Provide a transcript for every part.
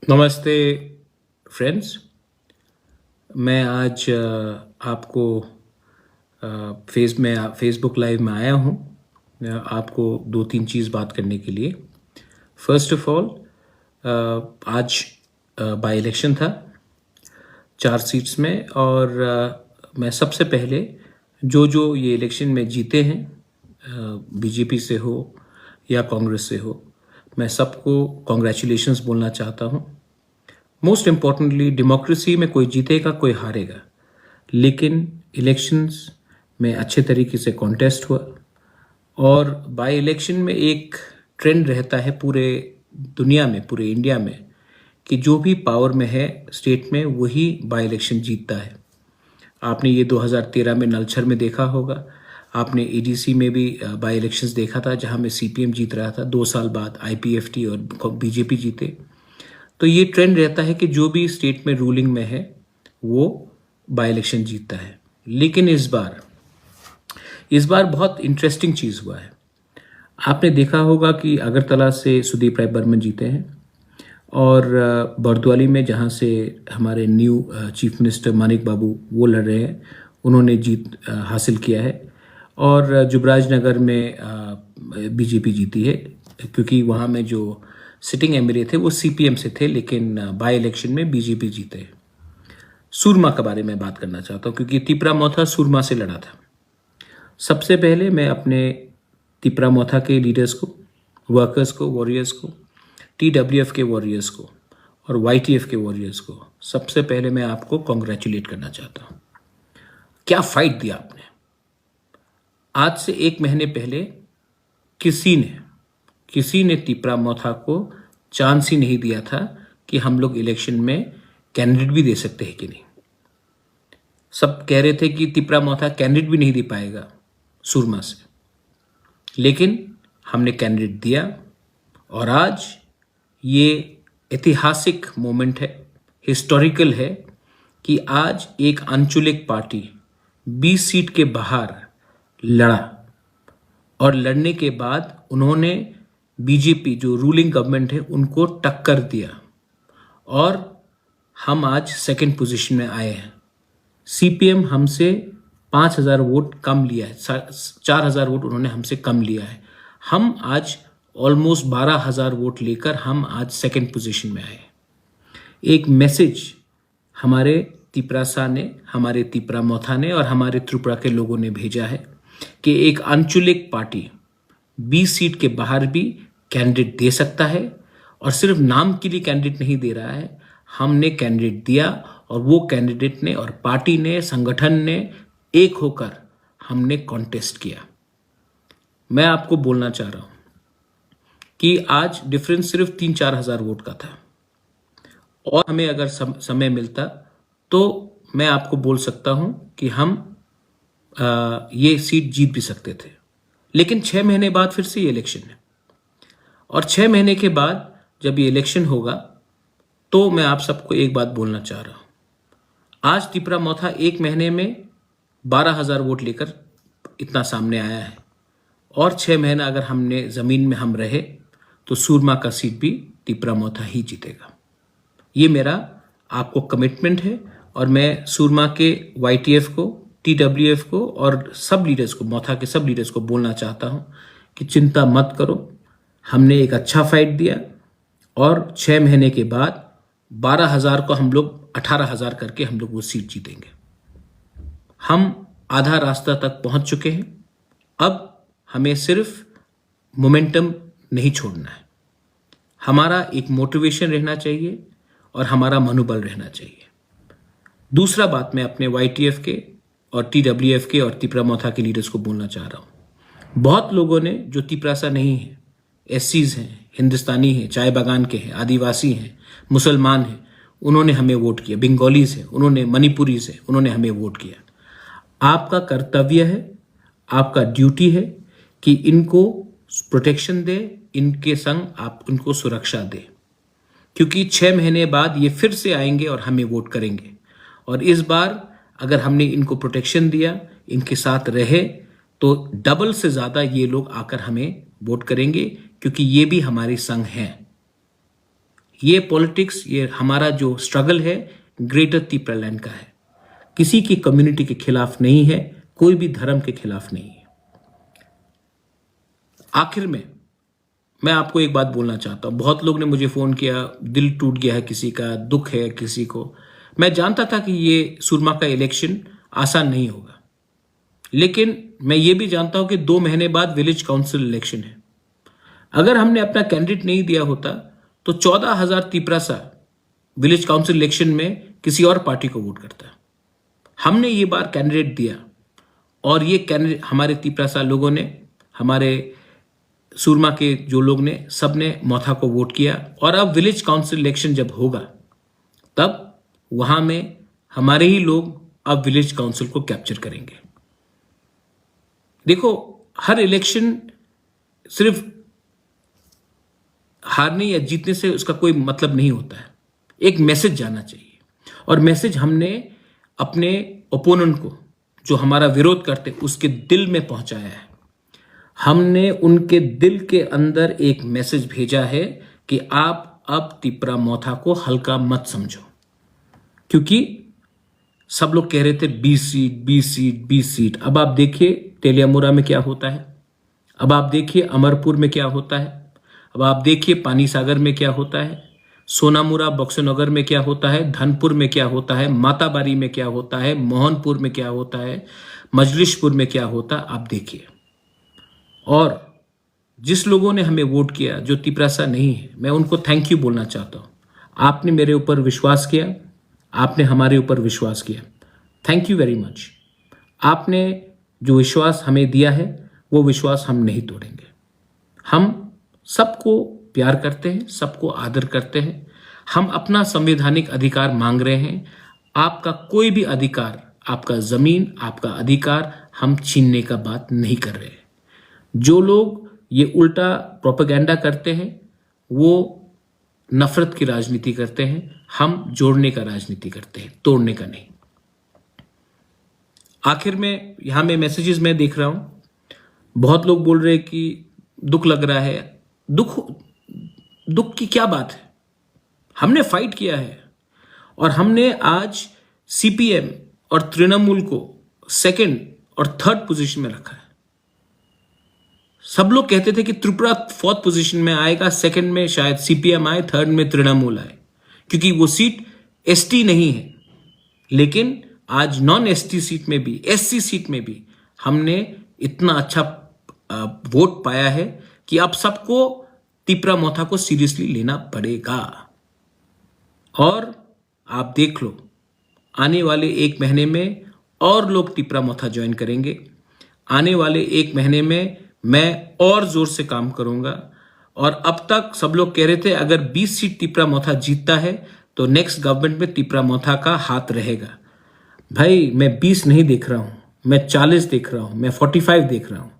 नमस्ते फ्रेंड्स। मैं आज आपको फेसबुक लाइव में आया हूँ आपको दो तीन चीज़ बात करने के लिए। फर्स्ट ऑफ ऑल, आज बाई इलेक्शन था 4 सीट्स में, और मैं सबसे पहले जो ये इलेक्शन में जीते हैं, बीजेपी से हो या कांग्रेस से हो, मैं सबको कॉन्ग्रेचुलेशंस बोलना चाहता हूँ। मोस्ट इम्पॉर्टेंटली, डेमोक्रेसी में कोई जीतेगा कोई हारेगा, लेकिन इलेक्शंस में अच्छे तरीके से कॉन्टेस्ट हुआ। और बाय इलेक्शन में एक ट्रेंड रहता है पूरे दुनिया में, पूरे इंडिया में, कि जो भी पावर में है स्टेट में वही बाय इलेक्शन जीतता है। आपने ये 2013 में नलछर में देखा होगा, आपने एडीसी में भी बाय इलेक्शंस देखा था जहां में सीपीएम जीत रहा था। 2 साल बाद आईपीएफटी और बीजेपी जीते। तो ये ट्रेंड रहता है कि जो भी स्टेट में रूलिंग में है वो बाय इलेक्शन जीतता है। लेकिन इस बार बहुत इंटरेस्टिंग चीज़ हुआ है। आपने देखा होगा कि अगरतला से सुदीप राय बर्मन जीते हैं, और बरदवाली में जहाँ से हमारे न्यू चीफ मिनिस्टर मानिक बाबू वो लड़ रहे हैं, उन्होंने जीत हासिल किया है। और जुबराज नगर में बीजेपी जीती है, क्योंकि वहाँ में जो सिटिंग एमएलए थे वो सीपीएम से थे, लेकिन बाय इलेक्शन में बीजेपी जीते। सूरमा के बारे में बात करना चाहता हूँ, क्योंकि तिपरा मोथा सूरमा से लड़ा था। सबसे पहले मैं अपने तिपरा मोथा के लीडर्स को, वर्कर्स को, वॉरियर्स को, टीडब्ल्यूएफ के वॉरियर्स को और वाईटीएफ के वॉरियर्स को सबसे पहले मैं आपको कॉन्ग्रेचुलेट करना चाहता हूँ। क्या फाइट दिया आपने। आज से 1 महीने पहले किसी ने तिपरा मोथा को चांस ही नहीं दिया था कि हम लोग इलेक्शन में कैंडिडेट भी दे सकते हैं कि नहीं। सब कह रहे थे कि तिपरा मोथा कैंडिडेट भी नहीं दे पाएगा सूरमा से, लेकिन हमने कैंडिडेट दिया। और आज ये ऐतिहासिक मोमेंट है, हिस्टोरिकल है, कि आज एक अनचुलिक पार्टी 20 सीट के बाहर लड़ा, और लड़ने के बाद उन्होंने बीजेपी जो रूलिंग गवर्नमेंट है उनको टक्कर दिया, और हम आज सेकंड पोजीशन में आए हैं। सीपीएम हमसे 5,000 वोट कम लिया है, 4,000 वोट उन्होंने हमसे कम लिया है। हम आज ऑलमोस्ट 12,000 वोट लेकर हम आज सेकंड पोजीशन में आए। एक मैसेज हमारे तिपरासा ने, हमारे तिपरा मोथा ने और हमारे त्रिपुरा के लोगों ने भेजा है कि एक अनचुलिक पार्टी 20 सीट के बाहर भी कैंडिडेट दे सकता है, और सिर्फ नाम के लिए कैंडिडेट नहीं दे रहा है। हमने कैंडिडेट दिया, और वो कैंडिडेट ने और पार्टी ने, संगठन ने एक होकर हमने कॉन्टेस्ट किया। मैं आपको बोलना चाह रहा हूं कि आज डिफरेंस सिर्फ 3-4 हजार वोट का था, और हमें अगर समय मिलता तो मैं आपको बोल सकता हूं कि हम ये सीट जीत भी सकते थे। लेकिन 6 महीने बाद फिर से ये इलेक्शन है, और 6 महीने के बाद जब ये इलेक्शन होगा तो मैं आप सबको एक बात बोलना चाह रहा हूं। आज तिपरा मोथा 1 महीने में 12,000 वोट लेकर इतना सामने आया है, और 6 महीना अगर हमने जमीन में हम रहे तो सूरमा का सीट भी तिपरा मोथा ही जीतेगा। ये मेरा आपको कमिटमेंट है, और मैं सूरमा के वाईटीएफ को, टीडब्ल्यूएफ को और सब लीडर्स को, मोथा के सब लीडर्स को बोलना चाहता हूं कि चिंता मत करो। हमने एक अच्छा फाइट दिया, और 6 महीने के बाद 12,000 को हम लोग 18,000 करके हम लोग वो सीट जीतेंगे। हम आधा रास्ता तक पहुंच चुके हैं। अब हमें सिर्फ मोमेंटम नहीं छोड़ना है। हमारा एक मोटिवेशन रहना चाहिए और हमारा मनोबल रहना चाहिए। दूसरा बात मैं अपने वाईटीएफ के और टीडब्ल्यूएफ के और तिपरा मोथा के लीडर्स को बोलना चाह रहा हूं। बहुत लोगों ने, जो तिपरासा नहीं है, एससीज हैं, हिंदुस्तानी हैं, चाय बागान के हैं, आदिवासी हैं, मुसलमान हैं, उन्होंने हमें वोट किया। बंगालीज हैं, उन्होंने, मणिपुरीज हैं, उन्होंने हमें वोट किया। आपका कर्तव्य है, आपका ड्यूटी है कि इनको प्रोटेक्शन दे, इनके संग आप उनको सुरक्षा दे, क्योंकि 6 महीने बाद ये फिर से आएंगे और हमें वोट करेंगे। और इस बार अगर हमने इनको प्रोटेक्शन दिया, इनके साथ रहे, तो डबल से ज़्यादा ये लोग आकर हमें वोट करेंगे, क्योंकि ये भी हमारे संग हैं। ये पॉलिटिक्स, ये हमारा जो स्ट्रगल है ग्रेटर तिप्रालैंड का है, किसी की कम्युनिटी के खिलाफ नहीं है, कोई भी धर्म के खिलाफ नहीं है। आखिर में मैं आपको एक बात बोलना चाहता हूं। बहुत लोग ने मुझे फोन किया, दिल टूट गया है किसी का, दुख है किसी को। मैं जानता था कि ये सुरमा का इलेक्शन आसान नहीं होगा, लेकिन मैं ये भी जानता हूं कि 2 महीने बाद विलेज काउंसिल इलेक्शन है। अगर हमने अपना कैंडिडेट नहीं दिया होता तो 14,000 तिपरासा विलेज काउंसिल इलेक्शन में किसी और पार्टी को वोट करता। हमने ये बार कैंडिडेट दिया और ये कैंडिडेट हमारे तिपरासा लोगों ने, हमारे सुरमा के जो लोग ने, सब ने मोथा को वोट किया। और अब विलेज काउंसिल इलेक्शन जब होगा तब वहां में हमारे ही लोग अब विलेज काउंसिल को कैप्चर करेंगे। देखो, हर इलेक्शन सिर्फ हारने या जीतने से उसका कोई मतलब नहीं होता है। एक मैसेज जाना चाहिए, और मैसेज हमने अपने ओपोनेंट को, जो हमारा विरोध करते, उसके दिल में पहुंचाया है। हमने उनके दिल के अंदर एक मैसेज भेजा है कि आप अब तिपरा मोथा को हल्का मत समझो, क्योंकि सब लोग कह रहे थे 20 सीट 20 सीट 20 सीट। अब आप देखिए तेलियामुरा में क्या होता है, अब आप देखिए अमरपुर में क्या होता है, अब आप देखिए पानी सागर में क्या होता है, सोनामुरा बक्सनगर में क्या होता है, धनपुर में क्या होता है, माताबारी में क्या होता है, मोहनपुर में क्या होता है, मजलिशपुर में क्या होता है, आप देखिए। और जिस लोगों ने हमें वोट किया, जो तिपरासा नहीं है, मैं उनको थैंक यू बोलना चाहता हूँ। आपने मेरे ऊपर विश्वास किया, आपने हमारे ऊपर विश्वास किया, थैंक यू वेरी मच। आपने जो विश्वास हमें दिया है वो विश्वास हम नहीं तोड़ेंगे। हम सबको प्यार करते हैं, सबको आदर करते हैं। हम अपना संवैधानिक अधिकार मांग रहे हैं। आपका कोई भी अधिकार, आपका जमीन, आपका अधिकार हम छीनने का बात नहीं कर रहे हैं। जो लोग ये उल्टा प्रोपेगेंडा करते हैं वो नफरत की राजनीति करते हैं। हम जोड़ने का राजनीति करते हैं, तोड़ने का नहीं। आखिर में यहां में मैसेजेस मैं देख रहा हूं, बहुत लोग बोल रहे हैं कि दुख लग रहा है। दुख की क्या बात है? हमने फाइट किया है और हमने आज सीपीएम और तृणमूल को 2nd और 3rd पोजीशन में रखा है। सब लोग कहते थे कि त्रिपुरा 4th पोजीशन में आएगा, 2nd में शायद सीपीएम आए, 3rd में तृणमूल आए, क्योंकि वो सीट एसटी नहीं है। लेकिन आज नॉन एसटी सीट में भी, एससी सीट में भी हमने इतना अच्छा वोट पाया है कि अब सबको तिपरा मोथा को सीरियसली लेना पड़ेगा। और आप देख लो, आने वाले 1 महीने में और लोग तिपरा मोथा ज्वाइन करेंगे। आने वाले 1 महीने में मैं और जोर से काम करूंगा। और अब तक सब लोग कह रहे थे अगर 20 सीट तिपरा मोथा जीतता है तो नेक्स्ट गवर्नमेंट में तिपरा मोथा का हाथ रहेगा। भाई, मैं 20 नहीं देख रहा हूं, मैं 40 देख रहा हूं, मैं 45 देख रहा हूं।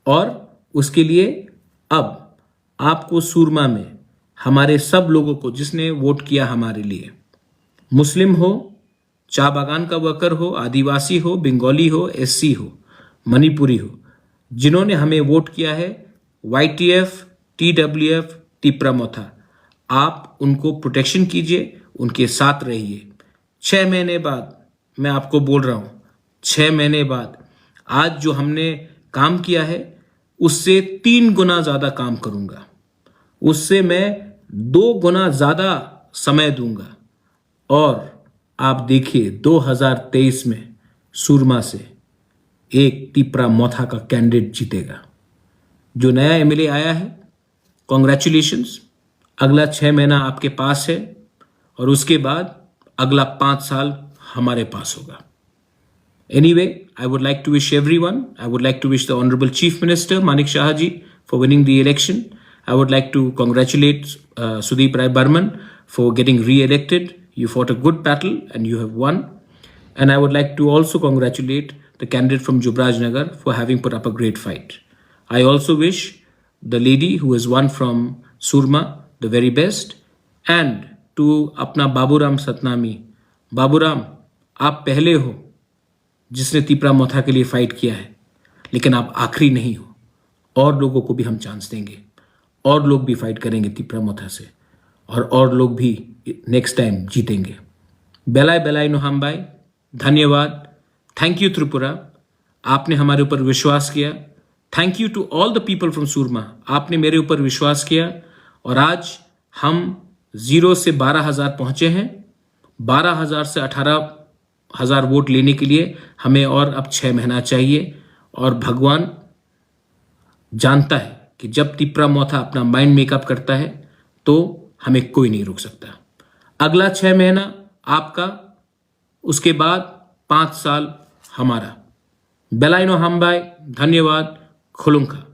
और उसके लिए अब आपको सुरमा में हमारे सब लोगों को, जिसने वोट किया हमारे लिए, मुस्लिम हो, चाय बागान का वर्कर हो, आदिवासी हो, बंगाली हो, एससी हो, मणिपुरी हो, जिन्होंने हमें वोट किया है, वाईटीएफ, टीडब्ल्यूएफ, तिपरा मोथा, आप उनको प्रोटेक्शन कीजिए, उनके साथ रहिए। 6 महीने बाद मैं आपको बोल रहा हूं, 6 महीने बाद आज जो हमने काम किया है उससे 3 गुना ज्यादा काम करूंगा, उससे मैं 2 गुना ज्यादा समय दूंगा। और आप देखिए 2023 में सुरमा से एक तिपरा मोथा का कैंडिडेट जीतेगा। जो नया एमएलए आया है, कॉन्ग्रेचुलेशंस। अगला 6 महीना आपके पास है और उसके बाद अगला 5 साल हमारे पास होगा। Anyway, I would like to wish everyone, I would like to wish the Honorable Chief Minister Manik Shah ji for winning the election. I would like to congratulate Sudeep Rai Burman for getting re-elected. You fought a good battle and you have won. And I would like to also congratulate the candidate from Jubraj Nagar for having put up a great fight. I also wish the lady who has won from Surma the very best. And to अपना बाबूराम सतनामी, बाबूराम, आप पहले हो जिसने तिपरा मोथा के लिए fight किया है, लेकिन आप आखिरी नहीं हो। और लोगों को भी हम चांस देंगे, और लोग भी फाइट करेंगे तिपरा मोथा से। और लोग भी नेक्स्ट टाइम जीतेंगे। बेलाय बेलाय नो हम भाई, धन्यवाद। थैंक यू त्रिपुरा, आपने हमारे ऊपर विश्वास किया। Thank you to all the people from Surma, आपने मेरे ऊपर विश्वास किया और आज हम 0 से 12,000 पहुंचे हैं। 12,000 से 18,000 वोट लेने के लिए हमें और अब 6 महीना चाहिए और भगवान जानता है कि जब तिप्रा मोथा अपना माइंड मेकअप करता है तो हमें कोई नहीं रोक सकता। अगला 6 महीना आपका, उसके बाद 5 साल हमारा। बेलाइनो हम भाई, धन्यवाद। खुलुंखा।